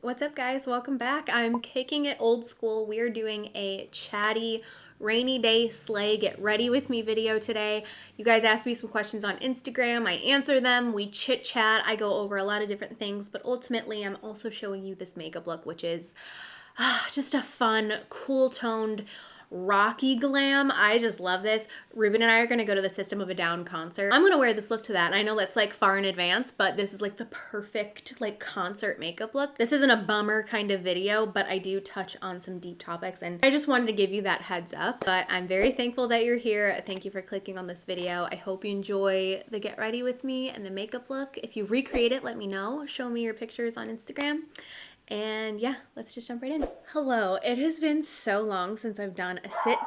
What's up, guys? Welcome back. I'm kicking it old school. We're doing a chatty rainy day sleigh get ready with me video today. You guys asked me some questions on Instagram. I answer them. We chit chat. I go over a lot of different things, but ultimately I'm also showing you this makeup look, which is just a fun, cool toned, rocky glam. I just love this. Ruben and I are going to go to the System of a Down concert. I'm going to wear this look to that. And I know that's like far in advance, but this is like the perfect like concert makeup look. This isn't a bummer kind of video, but I do touch on some deep topics and I just wanted to give you that heads up. But I'm very thankful that you're here. Thank you for clicking on this video. I hope you enjoy the get ready with me and the makeup look. If you recreate it, let me know. Show me your pictures on Instagram. And yeah, let's just jump right in. Hello, it has been so long since I've done a sit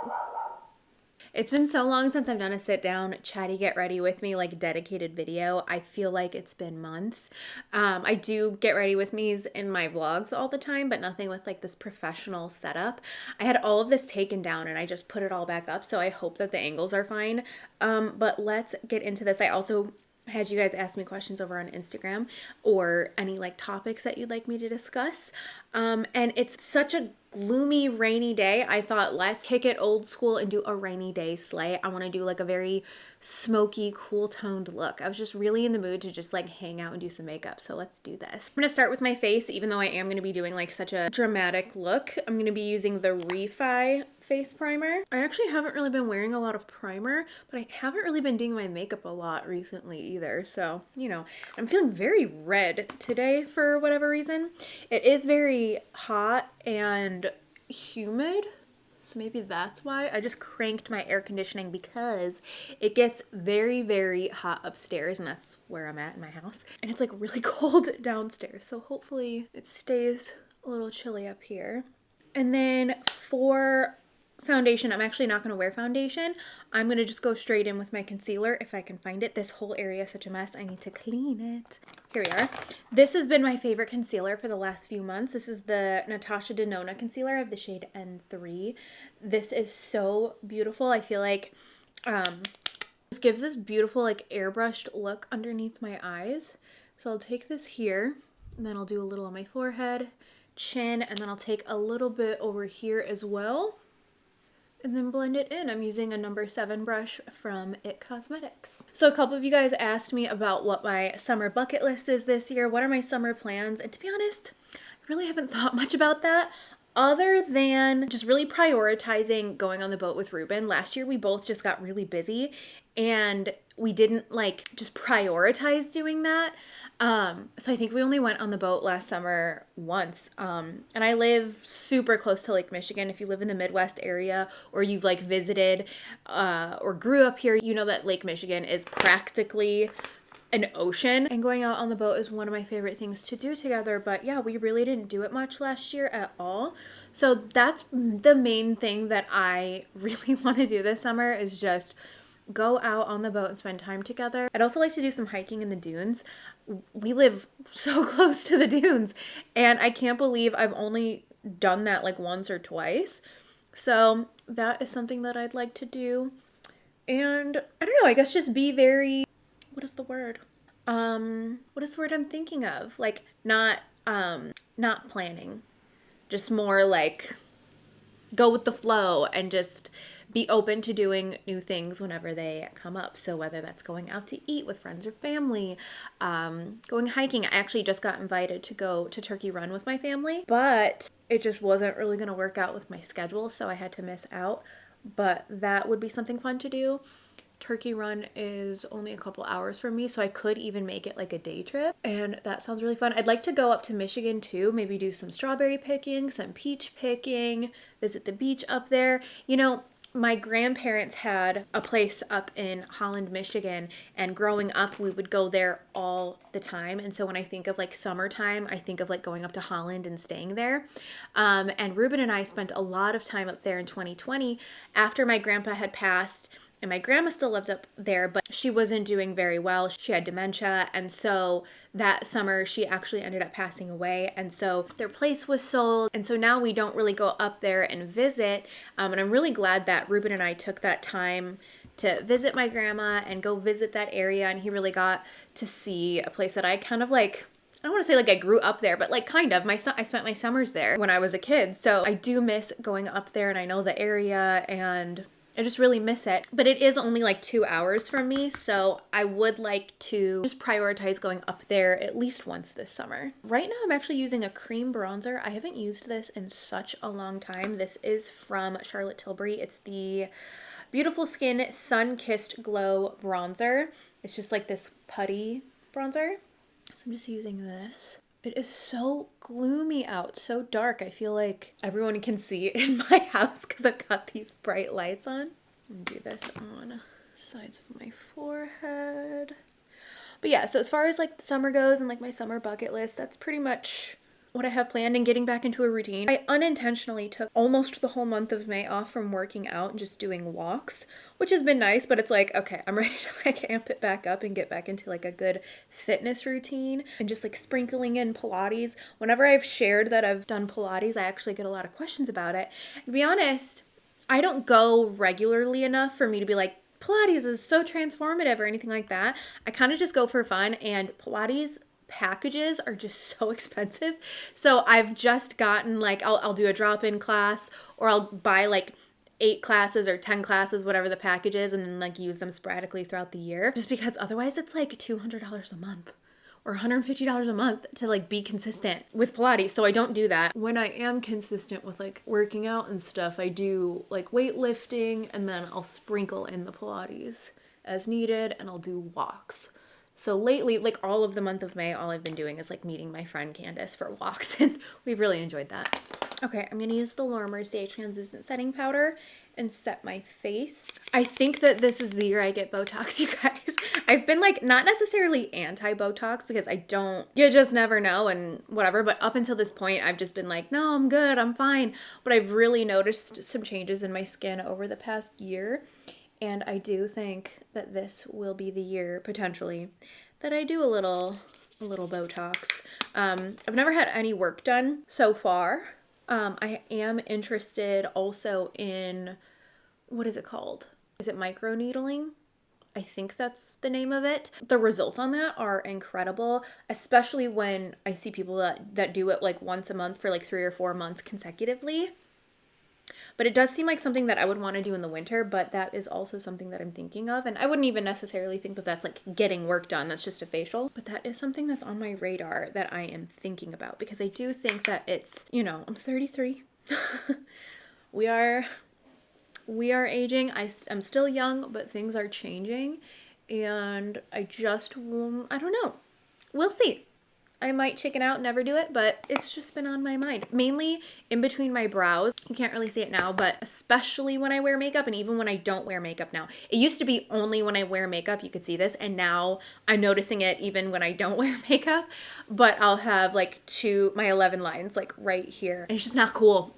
down chatty get ready with me like dedicated video. I feel like it's been months. I do get ready with me's in my vlogs all the time, but nothing with like this professional setup. I had all of this taken down and I just put it all back up, so I hope that the angles are fine. But let's get into this. I also had you guys ask me questions over on Instagram or any like topics that you'd like me to discuss. And it's such a gloomy rainy day. I thought let's kick it old school and do a rainy day sleigh. I want to do like a very smoky, cool toned look. I was just really in the mood to just like hang out and do some makeup. So let's do this. I'm going to start with my face, even though I am going to be doing like such a dramatic look. I'm going to be using the Refi face primer. I actually haven't really been wearing a lot of primer, but I haven't really been doing my makeup a lot recently either. So, you know, I'm feeling very red today for whatever reason. It is very hot and humid, so maybe that's why. I just cranked my air conditioning because it gets very, very hot upstairs, and that's where I'm at in my house. And it's like really cold downstairs, so hopefully it stays a little chilly up here. And then for foundation, I'm actually not going to wear foundation. I'm going to just go straight in with my concealer if I can find it. This whole area is such a mess. I need to clean it. Here we are. This has been my favorite concealer for the last few months. This is the Natasha Denona concealer. I have the shade N3. This is so beautiful. I feel like this gives this beautiful like airbrushed look underneath my eyes. So I'll take this here and then I'll do a little on my forehead, chin, and then I'll take a little bit over here as well. And then blend it in. I'm using a number 7 brush from It Cosmetics. So a couple of you guys asked me about what my summer bucket list is this year. What are my summer plans? And to be honest, I really haven't thought much about that, other than just really prioritizing going on the boat with Ruben. Last year we both just got really busy and we didn't like just prioritize doing that. So I think we only went on the boat last summer once. And I live super close to Lake Michigan. If you live in the Midwest area or you've like visited or grew up here, you know that Lake Michigan is practically an ocean, and going out on the boat is one of my favorite things to do together. But yeah, we really didn't do it much last year at all. So that's the main thing that I really want to do this summer, is just go out on the boat and spend time together. I'd also like to do some hiking in the dunes. We live so close to the dunes and I can't believe I've only done that like once or twice. So that is something that I'd like to do. And I don't know, I guess just be very, what is the word? What is the word I'm thinking of? Like not planning, just more like go with the flow and just be open to doing new things whenever they come up. So whether that's going out to eat with friends or family, going hiking. I actually just got invited to go to Turkey Run with my family, but it just wasn't really going to work out with my schedule, so I had to miss out. But that would be something fun to do. Turkey Run is only a couple hours from me, so I could even make it like a day trip, and that sounds really fun. I'd like to go up to Michigan too, maybe do some strawberry picking, some peach picking, visit the beach up there. You know, my grandparents had a place up in Holland, Michigan, and growing up we would go there all the time. And so when I think of like summertime, I think of like going up to Holland and staying there. And Ruben and I spent a lot of time up there in 2020 after my grandpa had passed. And my grandma still lived up there, but she wasn't doing very well. She had dementia. And so that summer she actually ended up passing away. And so their place was sold. And so now we don't really go up there and visit. And I'm really glad that Ruben and I took that time to visit my grandma and go visit that area. And he really got to see a place that I kind of like I don't want to say like I grew up there, but like kind of. I spent my summers there when I was a kid. So I do miss going up there, and I know the area, and I just really miss it. But it is only like 2 hours from me, so I would like to just prioritize going up there at least once this summer. Right now I'm actually using a cream bronzer. I haven't used this in such a long time. This is from Charlotte Tilbury. It's the Beautiful Skin Sun Kissed Glow Bronzer. It's just like this putty bronzer. So I'm just using this. It is so gloomy out, so dark. I feel like everyone can see in my house because I've got these bright lights on. I'm gonna do this on the sides of my forehead. But yeah, so as far as like the summer goes and like my summer bucket list, that's pretty much what I have planned and getting back into a routine. I unintentionally took almost the whole month of May off from working out and just doing walks, which has been nice, but it's like, okay, I'm ready to like amp it back up and get back into like a good fitness routine and just like sprinkling in Pilates. Whenever I've shared that I've done Pilates, I actually get a lot of questions about it. To be honest, I don't go regularly enough for me to be like, Pilates is so transformative or anything like that. I kind of just go for fun, and Pilates packages are just so expensive. So I've just gotten like, I'll do a drop-in class, or I'll buy like 8 classes or 10 classes, whatever the package is, and then like use them sporadically throughout the year, just because otherwise it's like $200 a month or $150 a month to like be consistent with Pilates. So I don't do that. When I am consistent with like working out and stuff, I do like weightlifting, and then I'll sprinkle in the Pilates as needed, and I'll do walks. So lately, like all of the month of May, all I've been doing is like meeting my friend Candace for walks, and we've really enjoyed that. Okay, I'm going to use the Laura Mercier Translucent Setting Powder and set my face. I think that this is the year I get Botox, you guys. I've been like not necessarily anti-Botox because you just never know and whatever, but up until this point, I've just been like, no, I'm good, I'm fine. But I've really noticed some changes in my skin over the past year. And I do think that this will be the year, potentially, that I do a little Botox. I've never had any work done so far. I am interested also in, what is it called? Is it microneedling? I think that's the name of it. The results on that are incredible, especially when I see people that do it like once a month for like 3 or 4 months consecutively. But it does seem like something that I would want to do in the winter, but that is also something that I'm thinking of. And I wouldn't even necessarily think that that's like getting work done. That's just a facial. But that is something that's on my radar that I am thinking about, because I do think that it's, I'm 33. We are aging. I'm still young, but things are changing. And I don't know. We'll see. I might chicken out and never do it, but it's just been on my mind. Mainly in between my brows. You can't really see it now, but especially when I wear makeup, and even when I don't wear makeup now. It used to be only when I wear makeup you could see this, and now I'm noticing it even when I don't wear makeup. But I'll have like my 11 lines like right here, and it's just not cool.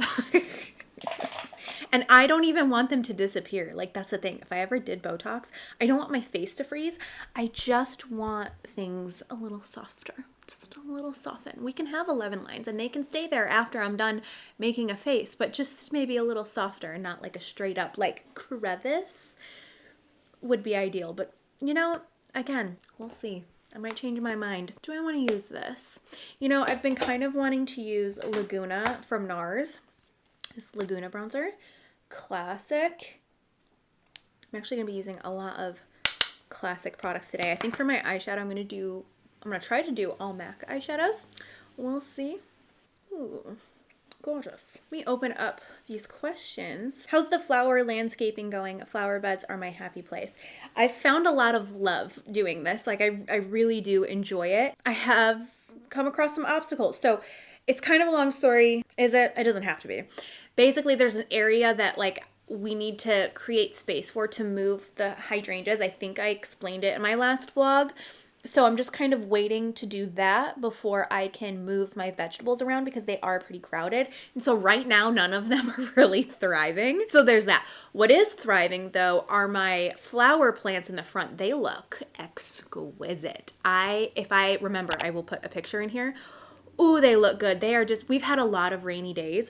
And I don't even want them to disappear. Like, that's the thing. If I ever did Botox, I don't want my face to freeze. I just want things a little softer. Just a little soften. We can have 11 lines and they can stay there after I'm done making a face, but just maybe a little softer and not like a straight up like crevice would be ideal. But again, we'll see. I might change my mind. Do I want to use this? I've been kind of wanting to use Laguna from NARS. This Laguna bronzer. Classic. I'm actually going to be using a lot of classic products today. I think for my eyeshadow, I'm going to try to do all MAC eyeshadows. We'll see. Ooh, gorgeous. Let me open up these questions. How's the flower landscaping going? Flower beds are my happy place. I've found a lot of love doing this. Like, I really do enjoy it. I have come across some obstacles. So it's kind of a long story. Is it? It doesn't have to be. Basically, there's an area that like we need to create space for to move the hydrangeas. I think I explained it in my last vlog. So I'm just kind of waiting to do that before I can move my vegetables around, because they are pretty crowded. And so right now, none of them are really thriving. So there's that. What is thriving though are my flower plants in the front. They look exquisite. If I remember, I will put a picture in here. Ooh, they look good. We've had a lot of rainy days.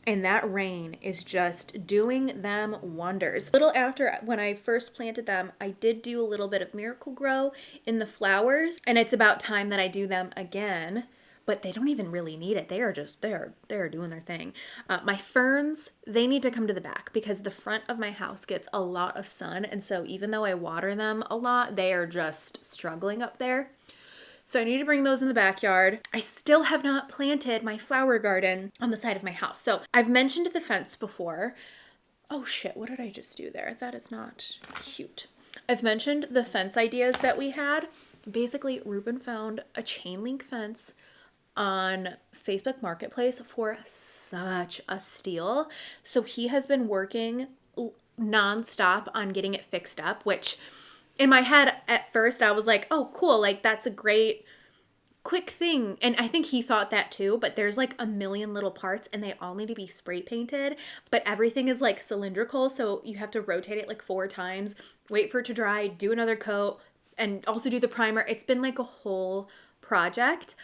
And that rain is just doing them wonders. A little after when I first planted them, I did do a little bit of Miracle Grow in the flowers, and it's about time that I do them again. But they don't even really need it. They are just, they're doing their thing. My ferns, they need to come to the back because the front of my house gets a lot of sun. And so even though I water them a lot, they are just struggling up there. So I need to bring those in the backyard. I still have not planted my flower garden on the side of my house. So I've mentioned the fence before. Oh shit, what did I just do there? That is not cute. I've mentioned the fence ideas that we had. Basically, Ruben found a chain link fence on Facebook Marketplace for such a steal. So he has been working nonstop on getting it fixed up, which in my head at first I was like, oh, cool. Like that's a great quick thing. And I think he thought that too, but there's like a million little parts and they all need to be spray painted, but everything is like cylindrical. So you have to rotate it like 4 times, wait for it to dry, do another coat, and also do the primer. It's been like a whole project.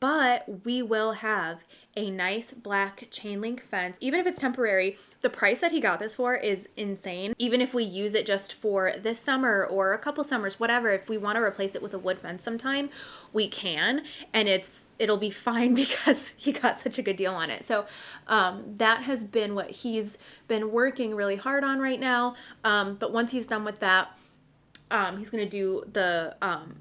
But we will have a nice black chain link fence. Even if it's temporary, the price that he got this for is insane. Even if we use it just for this summer or a couple summers, whatever, if we want to replace it with a wood fence sometime, we can. And it'll be fine because he got such a good deal on it. So that has been what he's been working really hard on right now. But once he's done with that, he's going to do the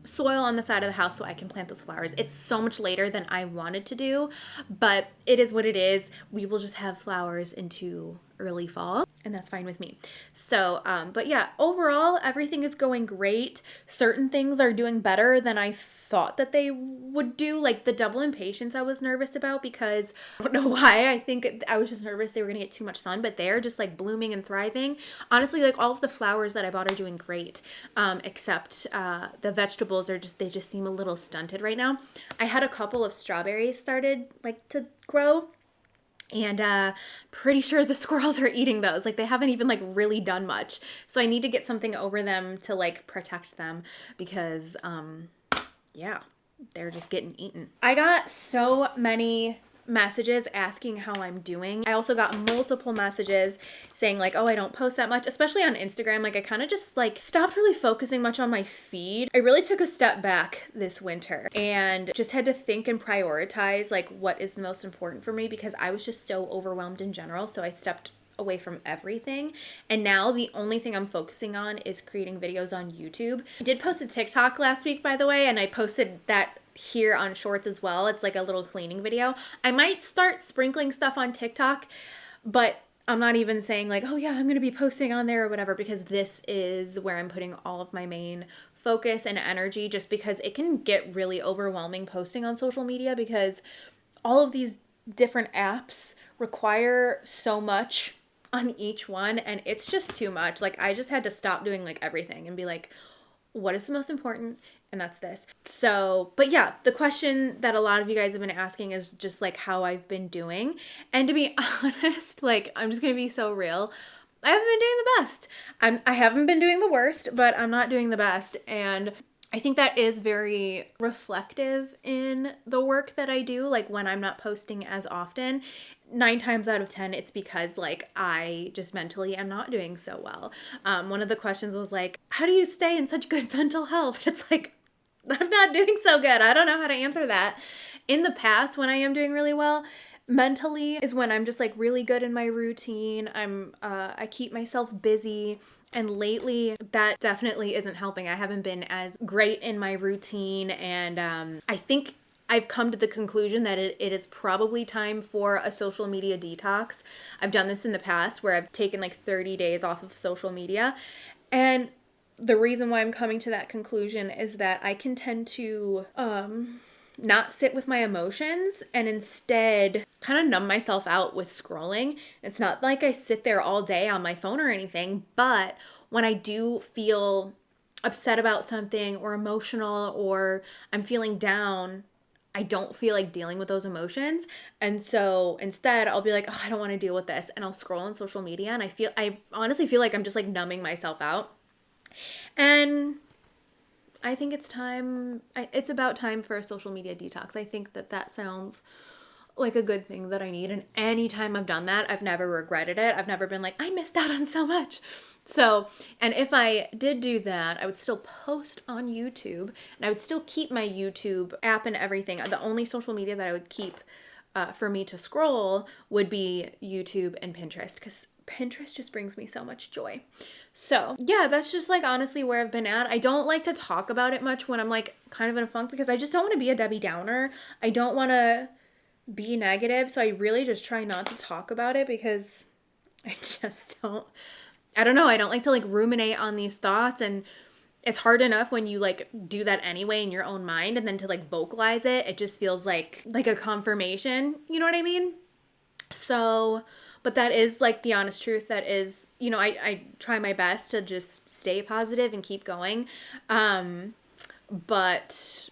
soil on the side of the house so I can plant those flowers. It's so much later than I wanted to do, but it is what it is. We will just have flowers into early fall, and that's fine with me. So, but yeah, overall, everything is going great. Certain things are doing better than I thought that they would do. Like the double impatiens I was nervous about because I don't know why. I think I was just nervous they were going to get too much sun, but they're just like blooming and thriving. Honestly, like all of the flowers that I bought are doing great, except the vegetables they just seem a little stunted right now. I had a couple of strawberries started like to grow. And pretty sure the squirrels are eating those. Like they haven't even like really done much. So I need to get something over them to like protect them because yeah, they're just getting eaten. I got so many messages asking how I'm doing. I also got multiple messages saying like, oh, I don't post that much, especially on Instagram. Like I kind of just like stopped really focusing much on my feed. I really took a step back this winter and just had to think and prioritize like what is the most important for me because I was just so overwhelmed in general. So I stepped away from everything. And now the only thing I'm focusing on is creating videos on YouTube. I did post a TikTok last week, by the way, and I posted that here on Shorts as well. It's like a little cleaning video. I might start sprinkling stuff on TikTok, but I'm not even saying like, oh yeah, I'm going to be posting on there or whatever, because this is where I'm putting all of my main focus and energy, just because it can get really overwhelming posting on social media because all of these different apps require so much on each one and it's just too much. Like I just had to stop doing like everything and be like, what is the most important? And that's this. So, but yeah, the question that a lot of you guys have been asking is just like how I've been doing. And to be honest, like I'm just going to be so real. I haven't been doing the best. I haven't been doing the worst, but I'm not doing the best. And I think that is very reflective in the work that I do. Like when I'm not posting as often, 9 times out of 10, it's because like I just mentally am not doing so well. One of the questions was like, how do you stay in such good mental health? It's like, I'm not doing so good. I don't know how to answer that. In the past, when I am doing really well, mentally is when I'm just like really good in my routine. I keep myself busy. And lately, that definitely isn't helping. I haven't been as great in my routine. And I think I've come to the conclusion that it is probably time for a social media detox. I've done this in the past where I've taken like 30 days off of social media. And the reason why I'm coming to that conclusion is that I can tend to not sit with my emotions and instead kind of numb myself out with scrolling. It's not like I sit there all day on my phone or anything, but when I do feel upset about something or emotional or I'm feeling down, I don't feel like dealing with those emotions. And so instead I'll be like, oh, I don't want to deal with this. And I'll scroll on social media and I honestly feel like I'm just like numbing myself out. And I think it's about time for a social media detox. I think that sounds like a good thing that I need. And anytime I've done that, I've never regretted it. I've never been like, I missed out on so much. So, and if I did do that, I would still post on YouTube, and I would still keep my YouTube app and everything. The only social media that I would keep for me to scroll would be YouTube and Pinterest, because Pinterest just brings me so much joy. So yeah, that's just like honestly where I've been at. I don't like to talk about it much when I'm like kind of in a funk, because I just don't want to be a Debbie Downer. I don't want to be negative. So I really just try not to talk about it, because I just I don't know. I don't like to like ruminate on these thoughts, and it's hard enough when you like do that anyway in your own mind, and then to like vocalize it, it just feels like a confirmation. You know what I mean? So, but that is like the honest truth. That is, you know, I try my best to just stay positive and keep going. But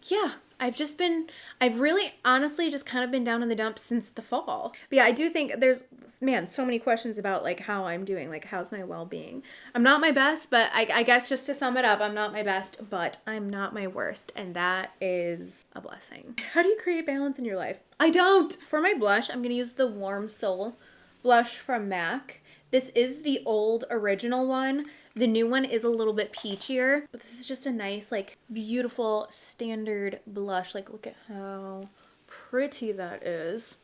yeah, I've really honestly just kind of been down in the dumps since the fall. But yeah, I do think there's, man, so many questions about like how I'm doing, like how's my well-being. I'm not my best, but I guess just to sum it up, I'm not my best, but I'm not my worst. And that is a blessing. How do you create balance in your life? I don't. For my blush, I'm going to use the Warm Soul blush from MAC. This is the old original one. The new one is a little bit peachier, but this is just a nice, like, beautiful standard blush. Like, look at how pretty that is.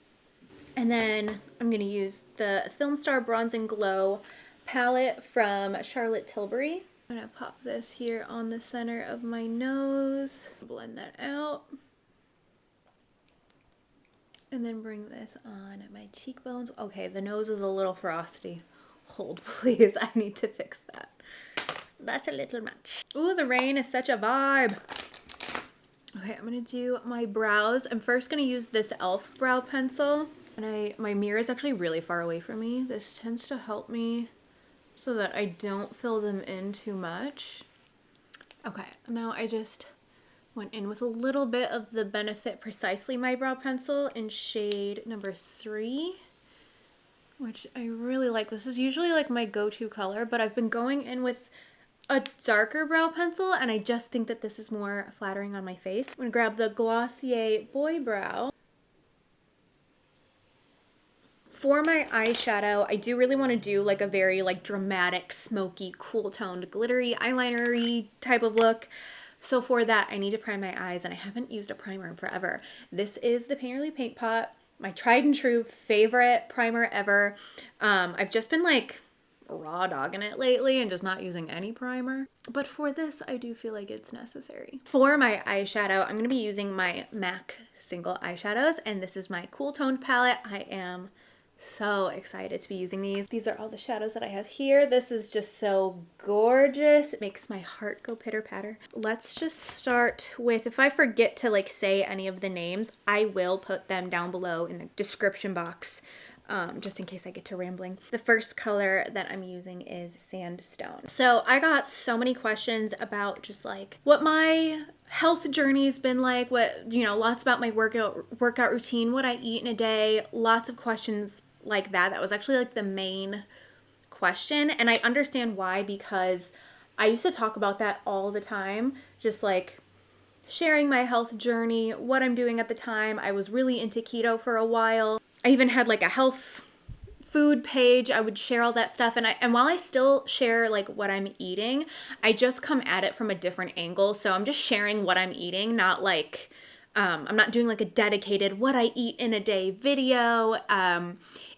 And then I'm going to use the Film Star Bronze and Glow palette from Charlotte Tilbury. I'm going to pop this here on the center of my nose, blend that out. And then bring this on my cheekbones. Okay, the nose is a little frosty. Hold, please. I need to fix that. That's a little much. Ooh, the rain is such a vibe. Okay, I'm going to do my brows. I'm first going to use this e.l.f. brow pencil. And my mirror is actually really far away from me. This tends to help me so that I don't fill them in too much. Okay, now I just went in with a little bit of the Benefit Precisely My Brow Pencil in shade number 3, which I really like. This is usually like my go-to color, but I've been going in with a darker brow pencil, and I just think that this is more flattering on my face. I'm gonna grab the Glossier Boy Brow. For my eyeshadow, I do really want to do like a very like dramatic, smoky, cool toned, glittery, eyeliner-y type of look. So for that, I need to prime my eyes, and I haven't used a primer in forever. This is the Painterly Paint Pot, my tried and true favorite primer ever. I've just been like raw dogging it lately and just not using any primer. But for this, I do feel like it's necessary. For my eyeshadow, I'm going to be using my MAC single eyeshadows, and this is my cool toned palette. I am so excited to be using these. These are all the shadows that I have here. This is just so gorgeous. It makes my heart go pitter patter. Let's just start with, if I forget to like say any of the names, I will put them down below in the description box, just in case I get to rambling. The first color that I'm using is Sandstone. So I got so many questions about just like what my health journey's been like, what, you know, lots about my workout routine, what I eat in a day, lots of questions like that. That was actually like the main question, and I understand why, because I used to talk about that all the time, just like sharing my health journey, what I'm doing at the time. I was really into keto for a while. I even had like a health food page. I would share all that stuff, and while I still share like what I'm eating, I just come at it from a different angle. So I'm just sharing what I'm eating, not like I'm not doing like a dedicated what I eat in a day video.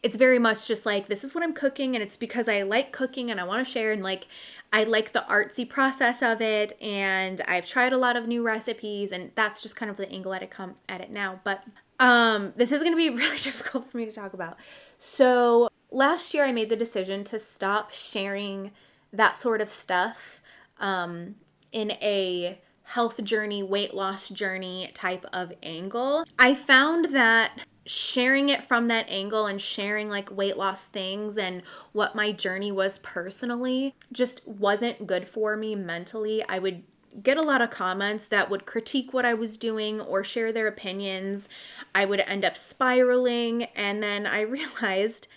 It's very much just like, this is what I'm cooking, and it's because I like cooking and I want to share, and like I like the artsy process of it, and I've tried a lot of new recipes, and that's just kind of the angle I come at it now. But this is going to be really difficult for me to talk about. So last year I made the decision to stop sharing that sort of stuff in a health journey, weight loss journey type of angle. I found that sharing it from that angle and sharing like weight loss things and what my journey was personally just wasn't good for me mentally. I would get a lot of comments that would critique what I was doing or share their opinions. I would end up spiraling, and then I realized,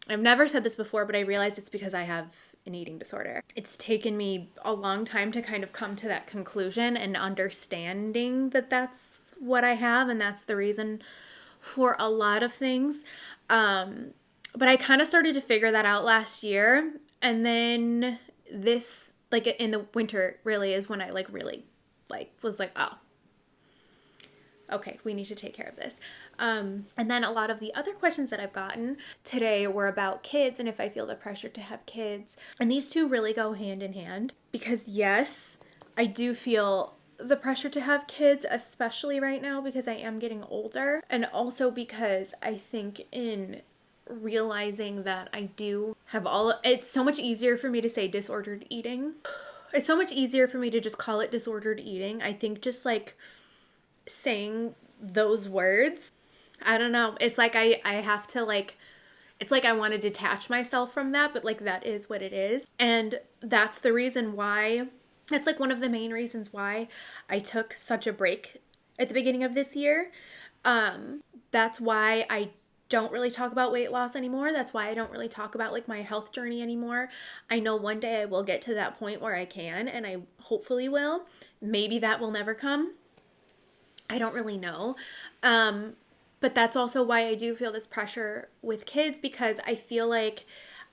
I've never said this before, but I realized it's because I have an eating disorder. It's taken me a long time to kind of come to that conclusion and understanding that that's what I have, and that's the reason for a lot of things. But I kind of started to figure that out last year, and then this, like in the winter, really is when I like really like was like, oh, okay, we need to take care of this. And then a lot of the other questions that I've gotten today were about kids and if I feel the pressure to have kids. And these two really go hand in hand because yes, I do feel the pressure to have kids, especially right now because I am getting older. And also because I think in realizing that I do have it's so much easier for me to say disordered eating. It's so much easier for me to just call it disordered eating. I think just like saying those words, I don't know, it's like I have to like, it's like I want to detach myself from that, but like that is what it is. And that's the reason why, that's like one of the main reasons why I took such a break at the beginning of this year. That's why I don't really talk about weight loss anymore. That's why I don't really talk about like my health journey anymore. I know one day I will get to that point where I can, and I hopefully will. Maybe that will never come. I don't really know. But that's also why I do feel this pressure with kids, because I feel like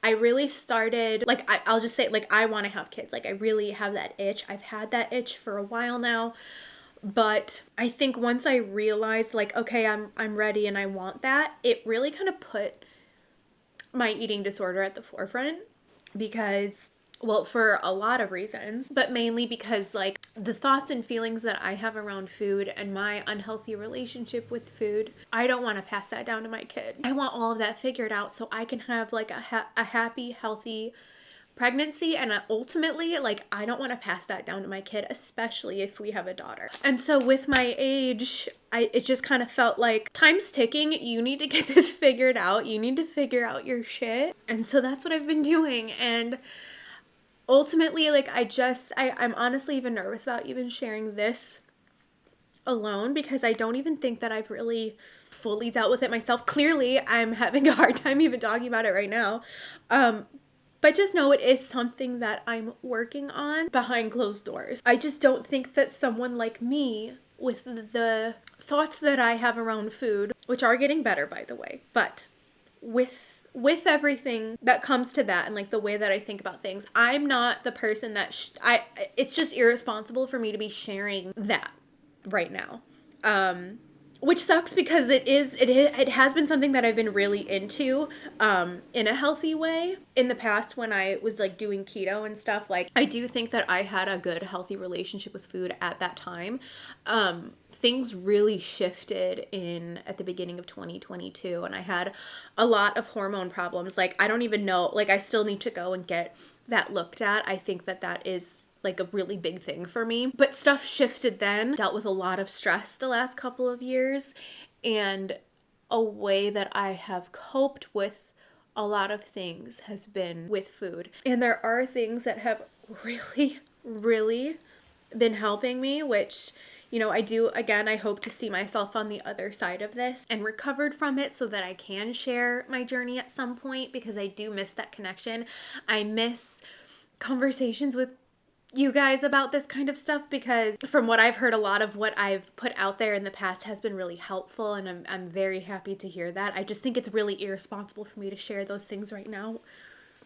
I really started, like, I'll just say, like, I want to have kids. Like, I really have that itch. I've had that itch for a while now. But I think once I realized, like, okay, I'm ready and I want that, it really kind of put my eating disorder at the forefront because, well, for a lot of reasons, but mainly because like the thoughts and feelings that I have around food and my unhealthy relationship with food, I don't want to pass that down to my kid. I want all of that figured out so I can have like a happy, healthy pregnancy, and ultimately, like, I don't want to pass that down to my kid, especially if we have a daughter. And so with my age, it just kind of felt like time's ticking. You need to get this figured out. You need to figure out your shit. And so that's what I've been doing. And ultimately, like, I'm honestly even nervous about even sharing this alone because I don't even think that I've really fully dealt with it myself. Clearly, I'm having a hard time even talking about it right now. But just know it is something that I'm working on behind closed doors. I just don't think that someone like me, with the thoughts that I have around food, which are getting better, by the way, but with everything that comes to that and like the way that I think about things, I'm not the person that it's just irresponsible for me to be sharing that right now. Which sucks because it has been something that I've been really into in a healthy way. In the past when I was like doing keto and stuff, like I do think that I had a good healthy relationship with food at that time. Things really shifted at the beginning of 2022, and I had a lot of hormone problems. Like I don't even know, like I still need to go and get that looked at. I think that is like a really big thing for me. But stuff shifted then. Dealt with a lot of stress the last couple of years, and a way that I have coped with a lot of things has been with food. And there are things that have really, really been helping me, which, you know, I hope to see myself on the other side of this and recovered from it so that I can share my journey at some point, because I do miss that connection. I miss conversations with you guys about this kind of stuff, because from what I've heard, a lot of what I've put out there in the past has been really helpful, and I'm very happy to hear that. I just think it's really irresponsible for me to share those things right now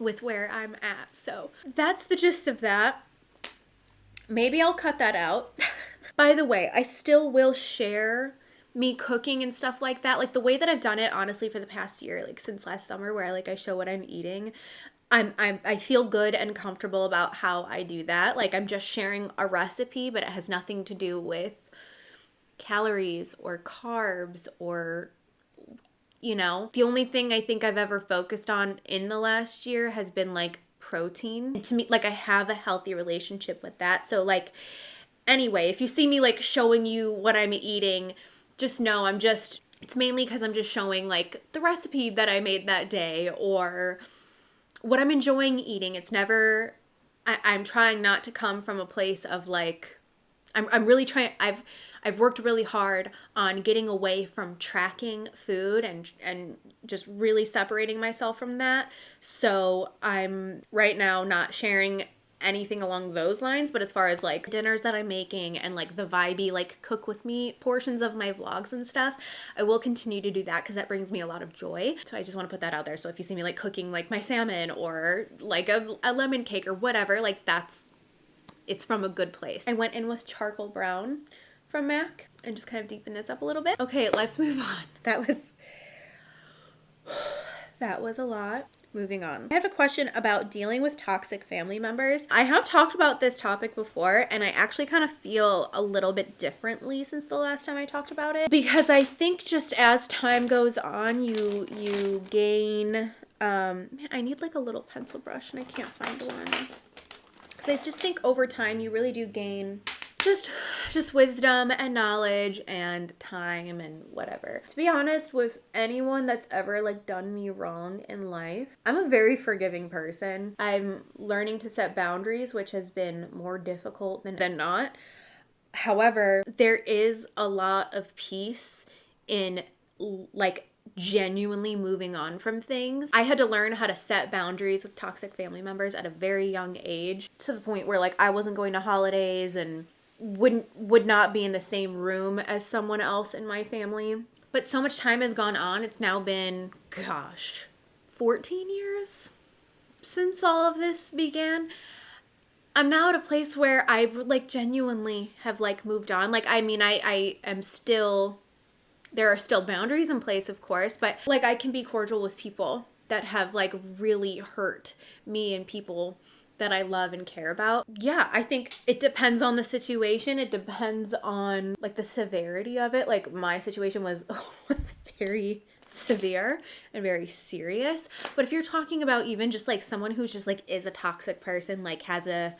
with where I'm at. So that's the gist of that. Maybe I'll cut that out. By the way, I still will share me cooking and stuff like that. Like the way that I've done it, honestly, for the past year, like since last summer, where I show what I'm eating. I feel good and comfortable about how I do that. Like I'm just sharing a recipe, but it has nothing to do with calories or carbs or, you know, the only thing I think I've ever focused on in the last year has been like protein. And to me, like I have a healthy relationship with that. So like, anyway, if you see me like showing you what I'm eating, just know it's mainly because I'm just showing like the recipe that I made that day or what I'm enjoying eating. It's never, I'm trying not to come from a place of like, I'm really trying, I've worked really hard on getting away from tracking food and just really separating myself from that. So I'm right now not sharing anything along those lines. But as far as like dinners that I'm making and like the vibey like cook with me portions of my vlogs and stuff, I will continue to do that because that brings me a lot of joy. So I just want to put that out there. So if you see me like cooking like my salmon or like a lemon cake or whatever, like it's from a good place. I went in with charcoal brown from MAC and just kind of deepen this up a little bit. Okay, let's move on. That was a lot. Moving on. I have a question about dealing with toxic family members. I have talked about this topic before, and I actually kind of feel a little bit differently since the last time I talked about it, because I think just as time goes on, you gain, man, I need like a little pencil brush and I can't find one. Because I just think over time you really do gain just wisdom and knowledge and time and whatever. To be honest, with anyone that's ever like done me wrong in life, I'm a very forgiving person. I'm learning to set boundaries, which has been more difficult than not. However, there is a lot of peace in like genuinely moving on from things. I had to learn how to set boundaries with toxic family members at a very young age, to the point where like I wasn't going to holidays and would not be in the same room as someone else in my family. But so much time has gone on. It's now been, gosh, 14 years since all of this began. I'm now at a place where I like genuinely have like moved on. Like, I mean, I am still, there are still boundaries in place, of course, but like I can be cordial with people that have like really hurt me and people that I love and care about. Yeah, I think it depends on the situation. It depends on like the severity of it. Like my situation was very severe and very serious. But if you're talking about even just like someone who's just like is a toxic person, like has a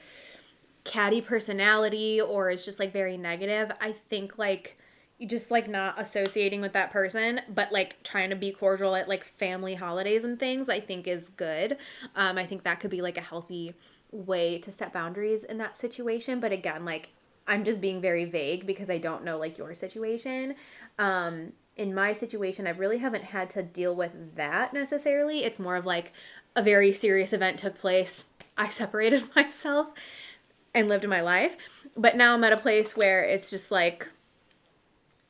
catty personality or is just like very negative, I think like you just like not associating with that person, but like trying to be cordial at like family holidays and things, I think is good. I think that could be like a healthy way to set boundaries in that situation. But again, like I'm just being very vague because I don't know like your situation. In my situation, I really haven't had to deal with that necessarily. It's more of like a very serious event took place. I separated myself and lived my life. But now I'm at a place where it's just like,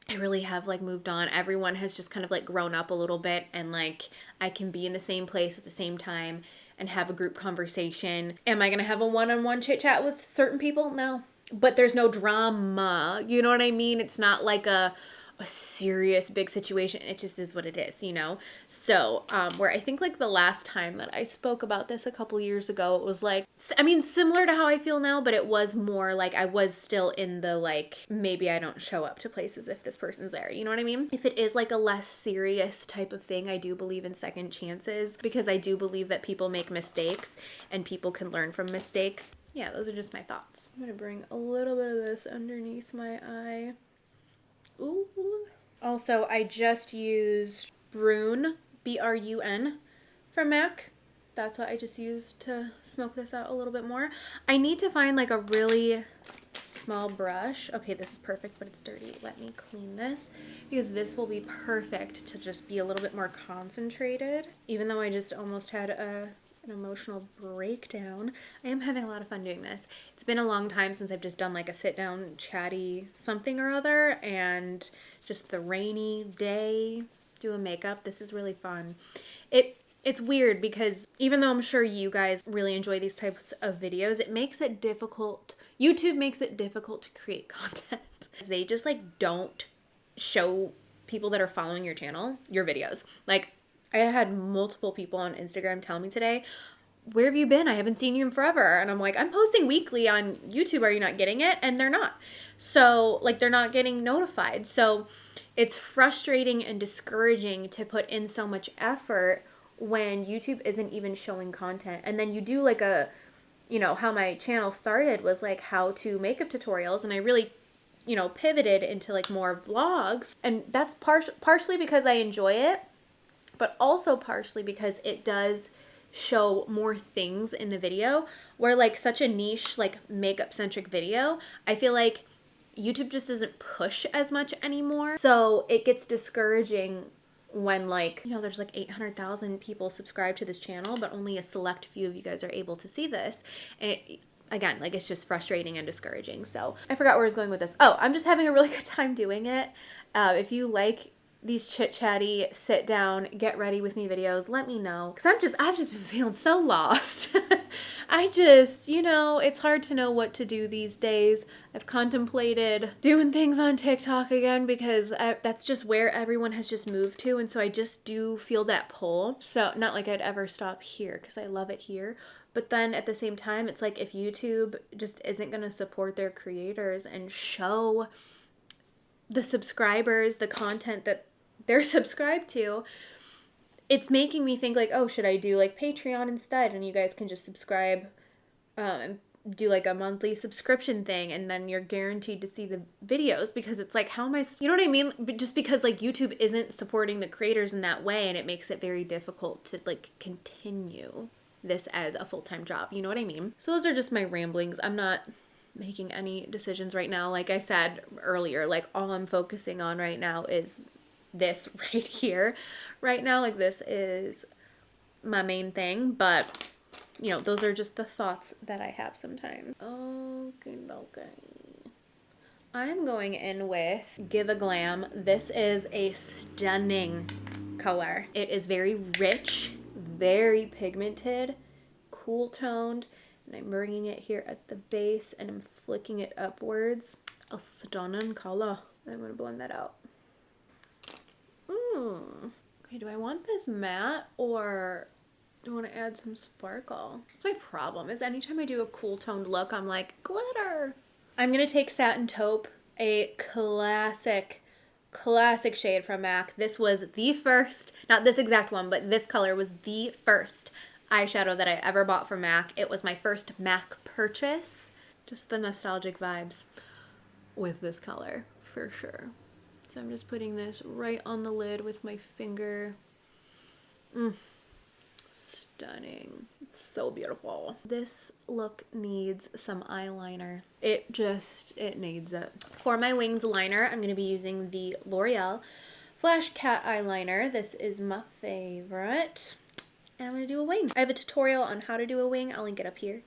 I really have like moved on. Everyone has just kind of like grown up a little bit, and like I can be in the same place at the same time and have a group conversation. Am I going to have a one-on-one chit chat with certain people? No, but there's no drama. You know what I mean? It's not like a serious big situation. It just is what it is, you know? So, where I think like the last time that I spoke about this a couple years ago, it was like, I mean, similar to how I feel now, but it was more like I was still in the like, maybe I don't show up to places if this person's there. You know what I mean? If it is like a less serious type of thing, I do believe in second chances, because I do believe that people make mistakes and people can learn from mistakes. Yeah, those are just my thoughts. I'm gonna bring a little bit of this underneath my eye. Ooh. Also, I just used Brun, B-R-U-N, from MAC. That's what I just used to smoke this out a little bit more. I need to find like a really small brush. Okay, this is perfect, but it's dirty. Let me clean this, because this will be perfect to just be a little bit more concentrated. Even though I just almost had an emotional breakdown, I am having a lot of fun doing this. It's been a long time since I've just done like a sit down chatty something or other, and just the rainy day doing makeup. This is really fun. It's weird because even though I'm sure you guys really enjoy these types of videos, it makes it difficult. YouTube makes it difficult to create content. They just like don't show people that are following your channel your videos. Like, I had multiple people on Instagram tell me today, where have you been? I haven't seen you in forever. And I'm like, I'm posting weekly on YouTube. Are you not getting it? And they're not. So like, they're not getting notified. So it's frustrating and discouraging to put in so much effort when YouTube isn't even showing content. And then you do like a, you know, how my channel started was like how to makeup tutorials. And I really, you know, pivoted into like more vlogs. And that's partially because I enjoy it, but also partially because it does show more things in the video, where like such a niche like makeup centric video, I feel like YouTube just doesn't push as much anymore. So it gets discouraging when like, you know, there's like 800,000 people subscribed to this channel, but only a select few of you guys are able to see this. And again, like it's just frustrating and discouraging. So I forgot where I was going with this. Oh, I'm just having a really good time doing it. If you like these chit chatty, sit down, get ready with me videos, let me know. Cause I've just been feeling so lost. It's hard to know what to do these days. I've contemplated doing things on TikTok again because that's just where everyone has just moved to. And so I just do feel that pull. So not like I'd ever stop here because I love it here. But then at the same time, it's like if YouTube just isn't going to support their creators and show the subscribers the content that they're subscribed to, it's making me think like, oh, should I do like Patreon instead? And you guys can just subscribe and do like a monthly subscription thing, and then you're guaranteed to see the videos, because it's like, how am I, you know what I mean? But just because like YouTube isn't supporting the creators in that way, and it makes it very difficult to like continue this as a full-time job. You know what I mean? So those are just my ramblings. I'm not making any decisions right now. Like I said earlier, like all I'm focusing on right now is this right here right now. Like this is my main thing, but those are just the thoughts that I have sometimes. Okay. I'm going in with Give a Glam. This is a stunning color. It is very rich, very pigmented, cool toned, and I'm bringing it here at the base and I'm flicking it upwards. A stunning color. I'm going to blend that out. Okay, do I want this matte or do I want to add some sparkle? That's my problem, is anytime I do a cool toned look, I'm like, glitter. I'm going to take Satin Taupe, a classic shade from MAC. This was the first, not this exact one, but this color was the first eyeshadow that I ever bought from MAC. It was my first MAC purchase. Just the nostalgic vibes with this color, for sure. So I'm just putting this right on the lid with my finger. Stunning. So beautiful. This look needs some eyeliner. It needs it. For my winged liner, I'm going to be using the L'Oreal Flash Cat eyeliner. This is my favorite. And I'm going to do a wing. I have a tutorial on how to do a wing. I'll link it up here.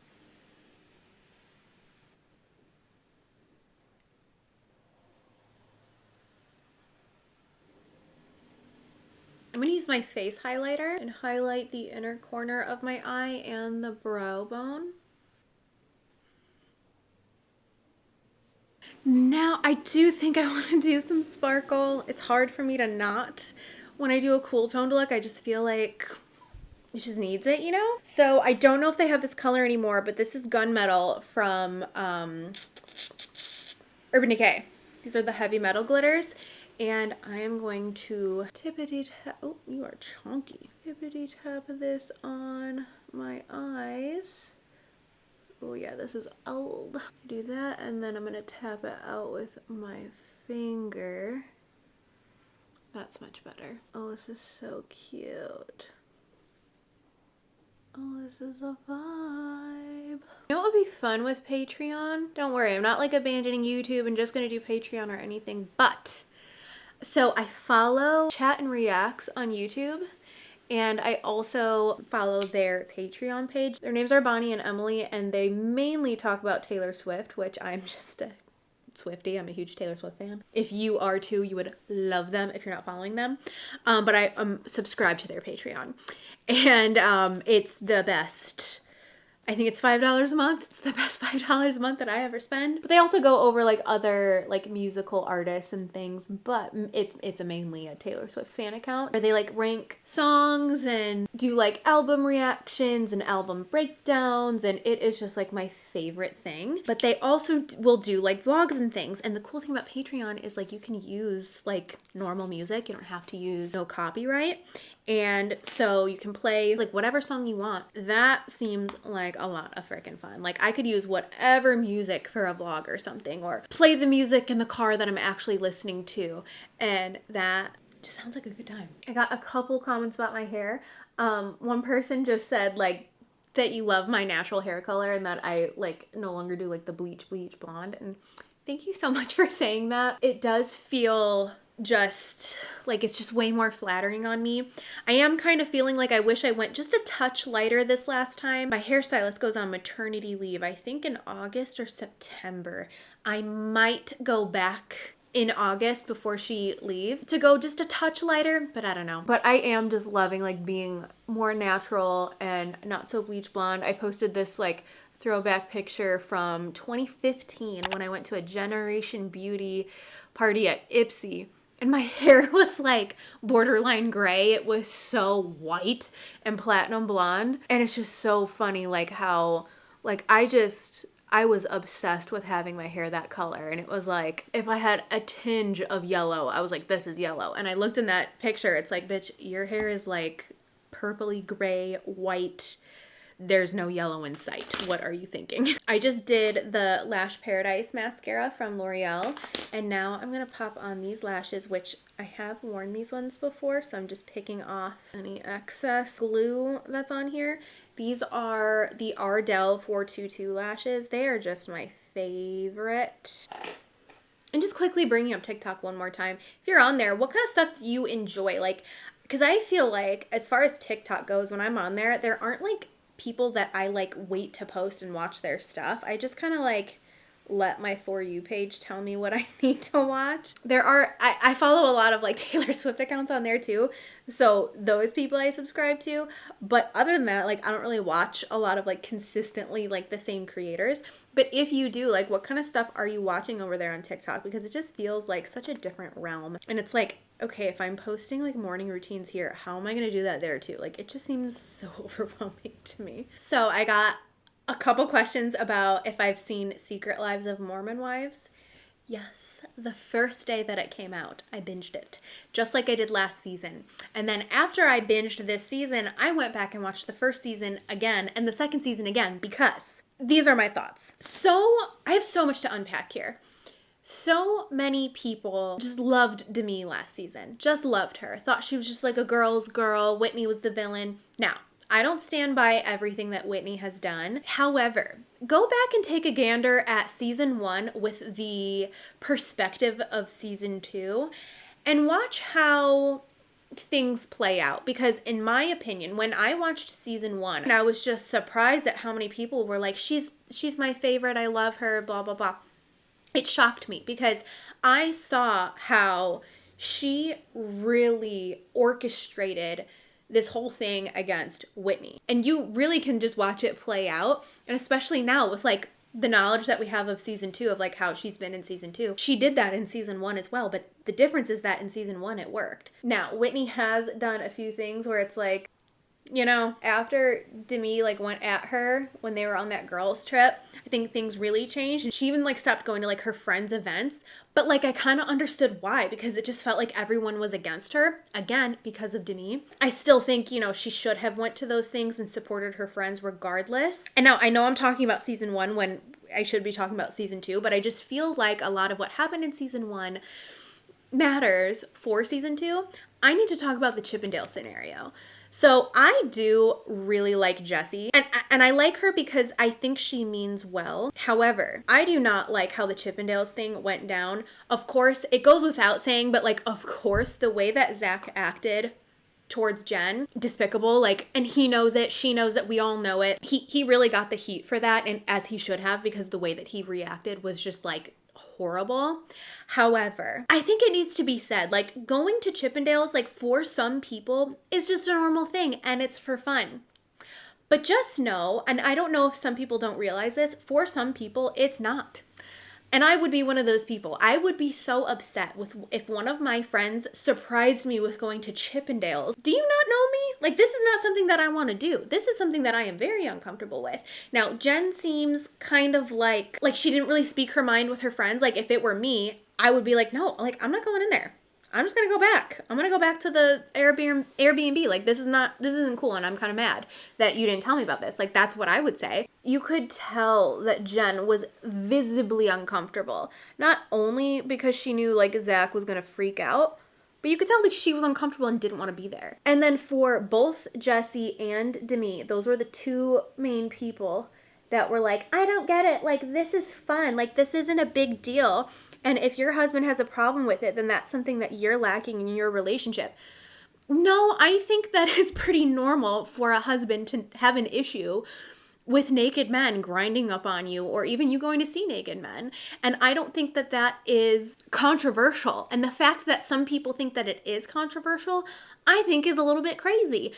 I'm going to use my face highlighter and highlight the inner corner of my eye and the brow bone. Now, I do think I want to do some sparkle. It's hard for me to not. When I do a cool toned look, I just feel like it just needs it, So I don't know if they have this color anymore, but this is Gunmetal from Urban Decay. These are the heavy metal glitters. And I am going to tippity tap, oh, you are chunky. Tippity tap this on my eyes. Oh yeah, this is old. Do that, and then I'm gonna tap it out with my finger. That's much better. Oh, this is so cute. Oh, this is a vibe. You know what would be fun with Patreon? Don't worry, I'm not like abandoning YouTube and just gonna do Patreon or anything, but so I follow Chat and Reacts on YouTube, and I also follow their Patreon page. Their names are Bonnie and Emily, and they mainly talk about Taylor Swift, which I'm just a Swiftie. I'm a huge Taylor Swift fan. If you are too, you would love them if you're not following them. But I am subscribed to their Patreon, and it's the best. I think it's $5 a month. It's the best $5 a month that I ever spend. But they also go over like other like musical artists and things, but it's mainly a Taylor Swift fan account where they like rank songs and do like album reactions and album breakdowns, and it is just like my favorite thing. But they also will do like vlogs and things, and the cool thing about Patreon is like you can use like normal music. You don't have to use no copyright, and so you can play like whatever song you want. That seems like a lot of freaking fun. Like I could use whatever music for a vlog or something, or play the music in the car that I'm actually listening to, and that just sounds like a good time. I got a couple comments about my hair. One person just said like that you love my natural hair color and that I like no longer do like the bleach blonde, and thank you so much for saying that. It does feel just like, it's just way more flattering on me. I am kind of feeling like I wish I went just a touch lighter this last time. My hairstylist goes on maternity leave, I think in August or September. I might go back in August before she leaves to go just a touch lighter, but I don't know. But I am just loving like being more natural and not so bleach blonde. I posted this like throwback picture from 2015 when I went to a Generation Beauty party at Ipsy. And my hair was like borderline gray. It was so white and platinum blonde. And it's just so funny like how like I was obsessed with having my hair that color. And it was like, if I had a tinge of yellow, I was like, this is yellow. And I looked in that picture. It's like, bitch, your hair is like purpley gray, white. There's no yellow in sight. What are you thinking? I just did the Lash Paradise mascara from L'Oreal, and now I'm going to pop on these lashes, which I have worn these ones before, so I'm just picking off any excess glue that's on here. These are the Ardell 422 lashes. They are just my favorite. And just quickly bringing up TikTok one more time. If you're on there, what kind of stuff do you enjoy? Like, because I feel like as far as TikTok goes, when I'm on there aren't like people that I like wait to post and watch their stuff. I just kind of like let my For You page tell me what I need to watch. I follow a lot of like Taylor Swift accounts on there too. So those people I subscribe to. But other than that, like I don't really watch a lot of like consistently like the same creators. But if you do, like what kind of stuff are you watching over there on TikTok? Because it just feels like such a different realm. And it's like, okay, if I'm posting like morning routines here, how am I going to do that there too? Like it just seems so overwhelming to me. So I got a couple questions about if I've seen Secret Lives of Mormon Wives. Yes, the first day that it came out, I binged it, just like I did last season. And then after I binged this season, I went back and watched the first season again and the second season again, because these are my thoughts. So I have so much to unpack here. So many people just loved Demi last season, just loved her, thought she was just like a girl's girl, Whitney was the villain. Now, I don't stand by everything that Whitney has done. However, go back and take a gander at season 1 with the perspective of season 2 and watch how things play out. Because in my opinion, when I watched season 1, I was just surprised at how many people were like, she's my favorite, I love her, blah, blah, blah. It shocked me because I saw how she really orchestrated this whole thing against Whitney. And you really can just watch it play out. And especially now with like the knowledge that we have of season 2 of like how she's been in season 2. She did that in season 1 as well. But the difference is that in season 1 it worked. Now, Whitney has done a few things where it's like, you know, after Demi like went at her when they were on that girls trip, I think things really changed. And she even like stopped going to like her friends' events. But like I kind of understood why, because it just felt like everyone was against her, again, because of Demi. I still think, you know, she should have went to those things and supported her friends regardless. And now I know I'm talking about season 1 when I should be talking about season 2, but I just feel like a lot of what happened in season 1 matters for season 2. I need to talk about the Chippendale scenario. So I do really like Jessie, and I like her because I think she means well. However, I do not like how the Chippendales thing went down. Of course, it goes without saying, but like, of course, the way that Zach acted towards Jen, despicable, like, and he knows it, she knows it, we all know it. He really got the heat for that, and as he should have, because the way that he reacted was just like horrible. However, I think it needs to be said, like going to Chippendales, like for some people is just a normal thing and it's for fun. But just know, and I don't know if some people don't realize this, for some people it's not. And I would be one of those people. I would be so upset with if one of my friends surprised me with going to Chippendales. Do you not know me? Like, this is not something that I want to do. This is something that I am very uncomfortable with. Now, Jen seems kind of like she didn't really speak her mind with her friends. Like, if it were me, I would be like, no, like, I'm not going in there. I'm just going to go back. I'm going to go back to the Airbnb. Like, this isn't cool. And I'm kind of mad that you didn't tell me about this. Like, that's what I would say. You could tell that Jen was visibly uncomfortable. Not only because she knew, like, Zach was going to freak out, but you could tell, like, she was uncomfortable and didn't want to be there. And then for both Jessie and Demi, those were the two main people that were like, I don't get it. Like, this is fun. Like, this isn't a big deal. And if your husband has a problem with it, then that's something that you're lacking in your relationship. No, I think that it's pretty normal for a husband to have an issue with naked men grinding up on you, or even you going to see naked men. And I don't think that that is controversial. And the fact that some people think that it is controversial, I think is a little bit crazy.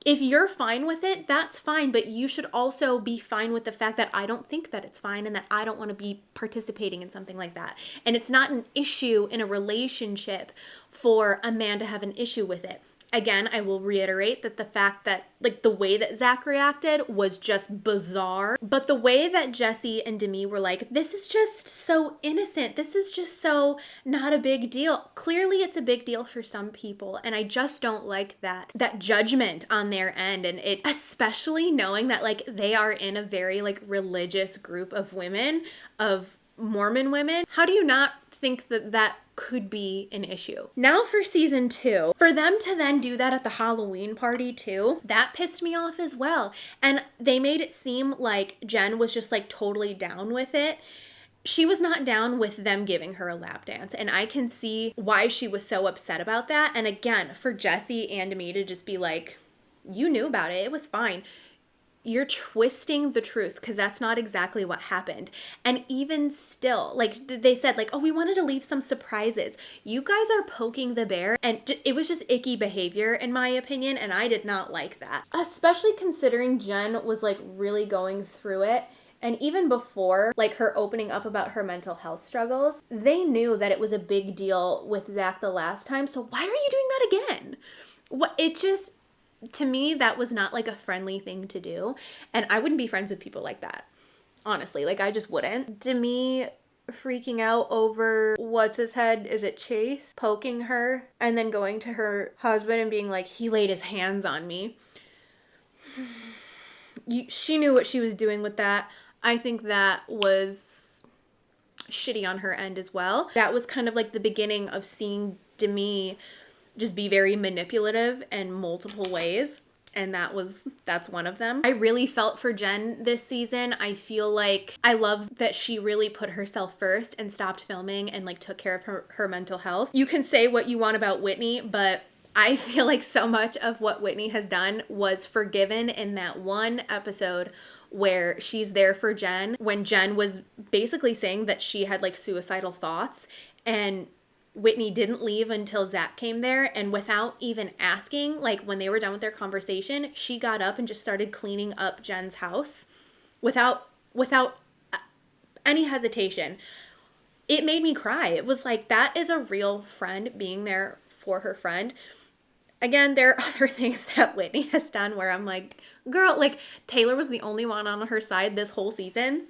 If you're fine with it, that's fine, but you should also be fine with the fact that I don't think that it's fine and that I don't want to be participating in something like that. And it's not an issue in a relationship for a man to have an issue with it. Again, I will reiterate that the fact that, like, the way that Zach reacted was just bizarre. But the way that Jesse and Demi were like, this is just so innocent. This is just so not a big deal. Clearly, it's a big deal for some people. And I just don't like that judgment on their end. And it, especially knowing that, like, they are in a very, like, religious group of women, of Mormon women. How do you not think that that could be an issue? Now for season 2, for them to then do that at the Halloween party too, that pissed me off as well. And they made it seem like Jen was just like totally down with it. She was not down with them giving her a lap dance, and I can see why she was so upset about that. And again, for Jesse and me to just be like, you knew about it, it was fine. You're twisting the truth, because that's not exactly what happened. And even still, like they said, like, oh, we wanted to leave some surprises. You guys are poking the bear, and it was just icky behavior in my opinion, and I did not like that. Especially considering Jen was like really going through it. And even before, like, her opening up about her mental health struggles, they knew that it was a big deal with Zach the last time. So why are you doing that again? What, it just, to me, that was not like a friendly thing to do. And I wouldn't be friends with people like that. Honestly, like, I just wouldn't. To me, freaking out over what's his head, is it Chase, poking her and then going to her husband and being like, he laid his hands on me. She knew what she was doing with that. I think that was shitty on her end as well. That was kind of like the beginning of seeing Demi just be very manipulative in multiple ways, and that's one of them. I really felt for Jen this season. I feel like I love that she really put herself first and stopped filming and like took care of her mental health. You can say what you want about Whitney, but I feel like so much of what Whitney has done was forgiven in that one episode where she's there for Jen, when Jen was basically saying that she had like suicidal thoughts, and Whitney didn't leave until Zach came there, and without even asking, like when they were done with their conversation, she got up and just started cleaning up Jen's house without any hesitation. It made me cry. It was like, that is a real friend being there for her friend. Again, there are other things that Whitney has done where I'm like, girl, like, Taylor was the only one on her side this whole season,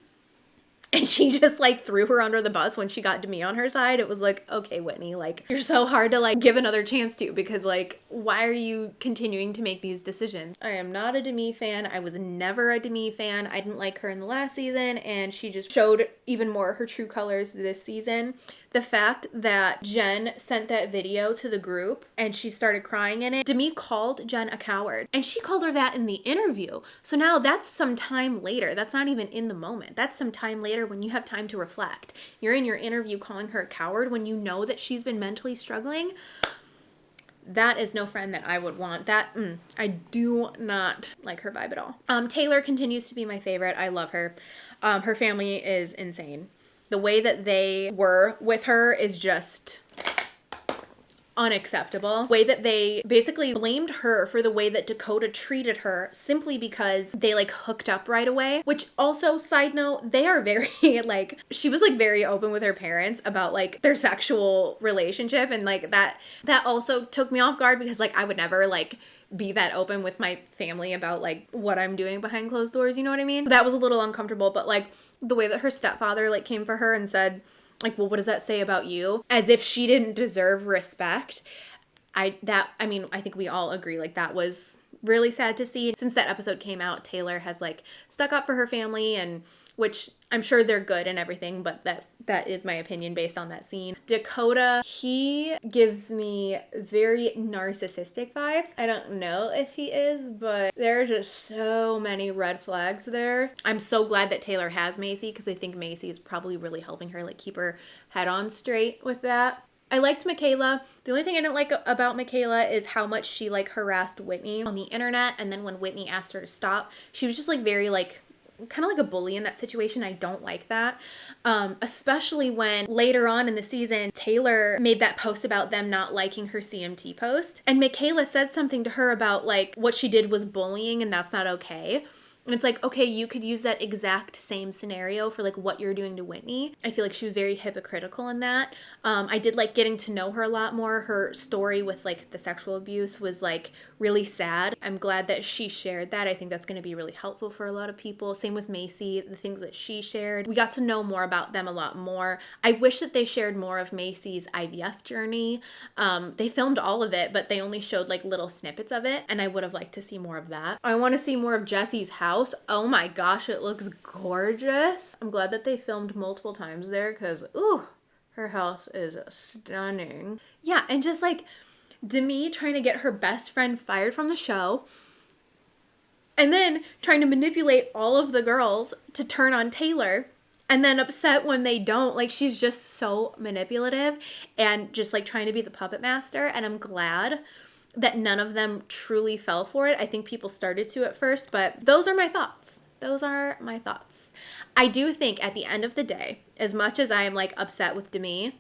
and she just like threw her under the bus when she got Demi on her side. It was like, okay, Whitney, like, you're so hard to like give another chance to, because like, why are you continuing to make these decisions? I am not a Demi fan. I was never a Demi fan. I didn't like her in the last season, and she just showed even more her true colors this season. The fact that Jen sent that video to the group and she started crying in it, Demi called Jen a coward, and she called her that in the interview. So now that's some time later. That's not even in the moment. That's some time later when you have time to reflect. You're in your interview calling her a coward when you know that she's been mentally struggling. That is no friend that I would want. I do not like her vibe at all. Taylor continues to be my favorite. I love her. Her family is insane. The way that they were with her is just unacceptable. The way that they basically blamed her for the way that Dakota treated her simply because they like hooked up right away, which also, side note, they are very like, she was like very open with her parents about like their sexual relationship, and like that also took me off guard, because like I would never like be that open with my family about like what I'm doing behind closed doors, you know what I mean? So that was a little uncomfortable, but like the way that her stepfather like came for her and said like, well, what does that say about you? As if she didn't deserve respect. I think we all agree, like, that was really sad to see. Since that episode came out, Taylor has like stuck up for her family, and which I'm sure they're good and everything, but that that is my opinion based on that scene. Dakota, he gives me very narcissistic vibes. I don't know if he is, but there are just so many red flags there. I'm so glad that Taylor has Macy, because I think Macy is probably really helping her like keep her head on straight with that. I liked Michaela. The only thing I didn't like about Michaela is how much she like harassed Whitney on the internet, and then when Whitney asked her to stop, she was just like very like kind of like a bully in that situation. I don't like that. Especially when later on in the season, Taylor made that post about them not liking her CMT post. And Michaela said something to her about like what she did was bullying and that's not okay. And it's like, okay, you could use that exact same scenario for like what you're doing to Whitney. I feel like she was very hypocritical in that. I did like getting to know her a lot more. Her story with like the sexual abuse was like really sad. I'm glad that she shared that. I think that's going to be really helpful for a lot of people. Same with Macy, the things that she shared. We got to know more about them a lot more. I wish that they shared more of Macy's IVF journey. They filmed all of it, but they only showed like little snippets of it. And I would have liked to see more of that. I want to see more of Jesse's house. Oh my gosh, it looks gorgeous. I'm glad that they filmed multiple times there because, ooh, her house is stunning. Yeah, and just like Demi trying to get her best friend fired from the show and then trying to manipulate all of the girls to turn on Taylor and then upset when they don't. Like, she's just so manipulative and just like trying to be the puppet master. And I'm glad that none of them truly fell for it. I think people started to at first, but those are my thoughts. Those are my thoughts. I do think at the end of the day, as much as I am like upset with Demi,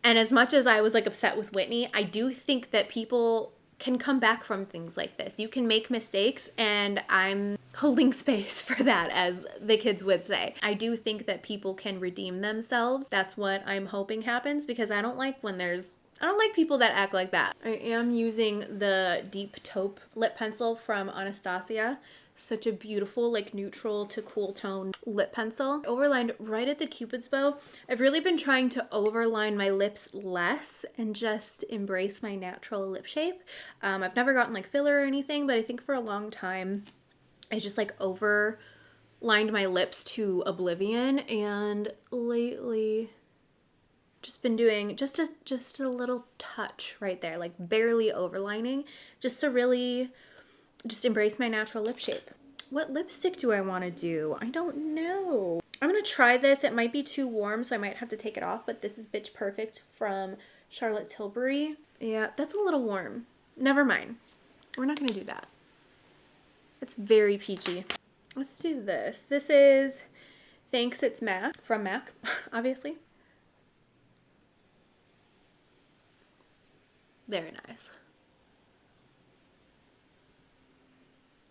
and as much as I was like upset with Whitney, I do think that people can come back from things like this. You can make mistakes, and I'm holding space for that, as the kids would say. I do think that people can redeem themselves. That's what I'm hoping happens, because I don't like people that act like that. I am using the Deep Taupe lip pencil from Anastasia. Such a beautiful, like neutral to cool tone lip pencil. Overlined right at the Cupid's bow. I've really been trying to overline my lips less and just embrace my natural lip shape. I've never gotten like filler or anything, but I think for a long time I just like overlined my lips to oblivion, and lately just been doing just a little touch right there, like barely overlining, just to really just embrace my natural lip shape. What lipstick do I want to do? I don't know. I'm gonna try this. It might be too warm, so I might have to take it off, but this is Bitch Perfect from Charlotte Tilbury. Yeah, that's a little warm. Never mind. We're not gonna do that. It's very peachy. Let's do this. This is Thanks It's MAC, from MAC, obviously. Very nice.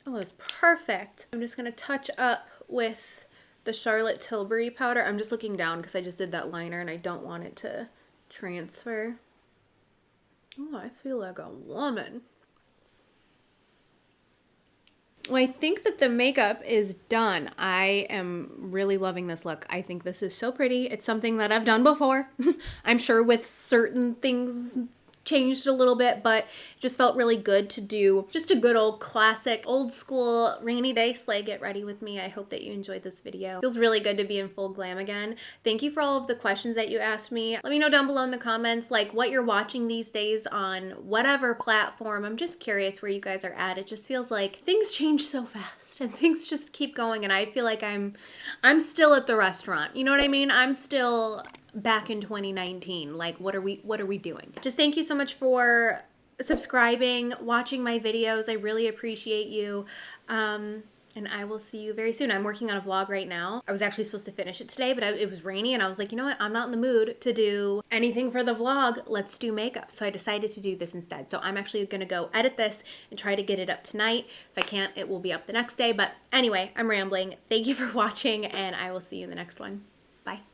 Oh, that's perfect. I'm just going to touch up with the Charlotte Tilbury powder. I'm just looking down because I just did that liner and I don't want it to transfer. Oh, I feel like a woman. Well, I think that the makeup is done. I am really loving this look. I think this is so pretty. It's something that I've done before. I'm sure with certain things changed a little bit, but it just felt really good to do just a good old classic, old school rainy day sleigh get ready with me. I hope that you enjoyed this video. It feels really good to be in full glam again. Thank you for all of the questions that you asked me. Let me know down below in the comments like what you're watching these days on whatever platform. I'm just curious where you guys are at. It just feels like things change so fast and things just keep going, and I feel like I'm still at the restaurant. You know what I mean? I'm still back in 2019. Like, what are we doing? Just thank you so much for subscribing, watching my videos. I really appreciate you. And I will see you very soon. I'm working on a vlog right now. I was actually supposed to finish it today, but it was rainy and I was like, you know what? I'm not in the mood to do anything for the vlog. Let's do makeup. So I decided to do this instead. So I'm actually gonna go edit this and try to get it up tonight. If I can't, it will be up the next day. But anyway, I'm rambling. Thank you for watching, and I will see you in the next one. Bye.